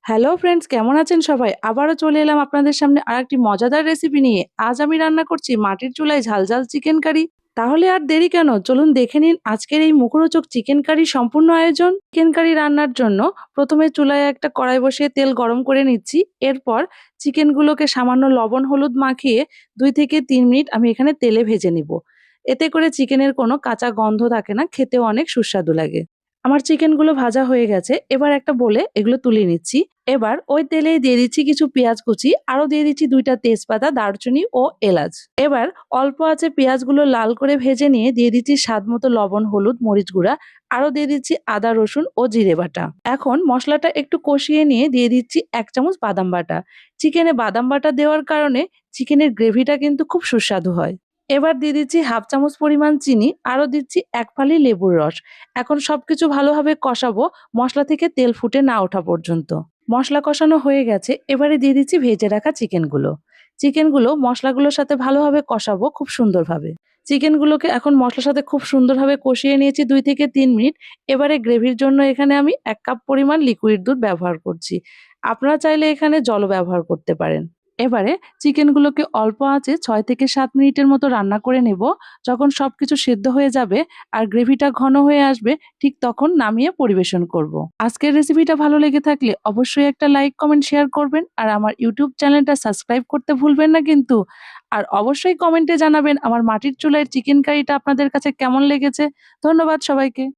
Hello friends, কেমন আছেন সবাই? আবারও চলে এলাম আপনাদের সামনে আরেকটি মজাদার রেসিপি নিয়ে। আজ আমি রান্না করছি মাটির চুলায় ঝাল ঝাল চিকেন কারি। তাহলে আর দেরি কেন? চলুন দেখে নিন আজকের এই মুখরোচক চিকেন কারির সম্পূর্ণ আয়োজন। চিকেন কারি রান্নার জন্য প্রথমে চুলায় একটা কড়াই বসিয়ে তেল গরম করে নিচ্ছি। এরপর চিকেনগুলোকে সামান্য লবণ হলুদ মাখিয়ে 2 থেকে 3 মিনিট আমি এখানে তেলে ভেজে নিব। এতে করে চিকেনের কোনো কাঁচা গন্ধ থাকে না, খেতেও অনেক সুস্বাদু লাগে। আমার চিকেনগুলো ভাজা হয়ে গেছে। এবার একটা বলে এগুলো তুলে নিচ্ছি। এবার ওই তেলেই দিয়ে দিচ্ছি কিছু পেঁয়াজ কুচি, আরো দিয়ে দিচ্ছি 2 টা তেজপাতা, দারুচিনি ও এলাচ। এবার অল্প আঁচে পেঁয়াজগুলো লাল করে ভেজে নিয়ে দিয়ে দিচ্ছি স্বাদমতো লবণ, হলুদ, মরিচ গুঁড়া, আরো দিয়ে দিচ্ছি আদা, রসুন ও জিরে বাটা। এখন মসলাটা একটু কষিয়ে নিয়ে দিয়ে দিচ্ছি 1 চামচ বাদাম বাটা। চিকেনে বাদাম বাটা দেওয়ার কারণে চিকেনের গ্রেভিটা কিন্তু খুব সুস্বাদু হয়। এবার দিয়ে দিচ্ছি 1/2 চামচ পরিমাণ চিনি, আরো দিচ্ছি 1 ফালি লেবুর রস। এখন সবকিছু ভালোভাবে কষাবো মসলা থেকে তেল ফুটে না ওঠা পর্যন্ত। মসলা কষানো হয়ে গেছে, এবারে দিয়ে দিচ্ছি ভেজে রাখা চিকেনগুলো। চিকেনগুলো মসলাগুলোর সাথে ভালোভাবে কষাবো খুব সুন্দরভাবে। চিকেনগুলোকে এখন মসলার সাথে খুব সুন্দরভাবে কষিয়ে নিয়েছি 2 থেকে 3 মিনিট। এবারে গ্রেভির জন্য এখানে আমি 1 কাপ পরিমাণ লিকুইড দুধ ব্যবহার করছি। আপনারা চাইলে এখানে জলও ব্যবহার করতে পারেন। এবারে চিকেনগুলোকে অল্প আঁচে 6 থেকে 7 মিনিটের মতো রান্না করে নেব। যখন সবকিছু সেদ্ধ হয়ে যাবে আর গ্রেভিটা ঘন হয়ে আসবে, ঠিক তখন নামিয়ে পরিবেশন করব। আজকের রেসিপিটা ভালো লেগে থাকলে অবশ্যই একটা লাইক, কমেন্ট, শেয়ার করবেন আর আমার ইউটিউব চ্যানেলটা সাবস্ক্রাইব করতে ভুলবেন না কিন্তু। আর অবশ্যই কমেন্টে জানাবেন আমার মাটির চুলায় চিকেন কারিটা আপনাদের কাছে কেমন লেগেছে। ধন্যবাদ সবাইকে।